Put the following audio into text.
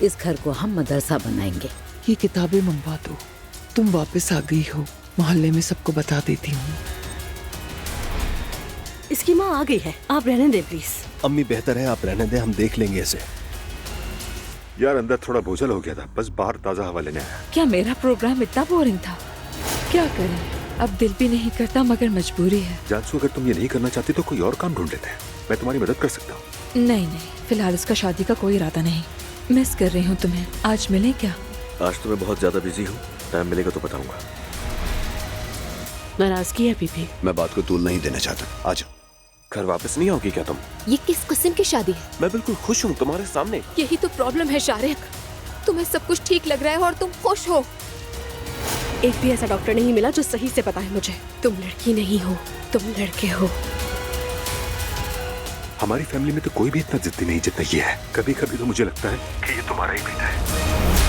इस घर को हम मदरसा बनाएंगे। ये किताबें मंगवा दो। तुम वापस आ गई हो, मोहल्ले में सबको बता देती हूँ। इसकी माँ आ गई है, आप रहने दें प्लीज। अम्मी बेहतर है आप रहने दें, हम देख लेंगे इसे। यार अंदर थोड़ा बोझल हो गया था, बस बाहर ताजा हवा लेने आया। क्या मेरा प्रोग्राम इतना बोरिंग था? क्या करें, अब दिल भी नहीं करता मगर मजबूरी है। जानसू अगर तुम ये नहीं करना चाहती तो कोई और काम ढूंढ लेते हैं, मैं तुम्हारी मदद कर सकता हूँ। नहीं नहीं, फिलहाल इसका शादी का कोई इरादा नहीं। मिस कर रही हूँ तुम्हें, आज मिले क्या? आज तो मैं बहुत ज्यादा बिजी हूँ, टाइम मिलेगा तो बताऊंगा। नाराजगी है अभी? मैं बात को तूल नहीं देना चाहता। आ जाओ। घर वापस नहीं आओगी क्या तुम? ये किस किस्म की शादी है? मैं बिल्कुल खुश हूँ तुम्हारे सामने। यही तो प्रॉब्लम है शारिक, तुम्हें सब कुछ ठीक लग रहा है और तुम खुश हो। एक भी ऐसा डॉक्टर नहीं मिला जो सही से बताए मुझे तुम लड़की नहीं हो, तुम लड़के हो। हमारी फैमिली में तो कोई भी इतना जिद्दी नहीं जितना ये है। कभी कभी तो मुझे लगता है कि ये तुम्हारा ही बेटा है।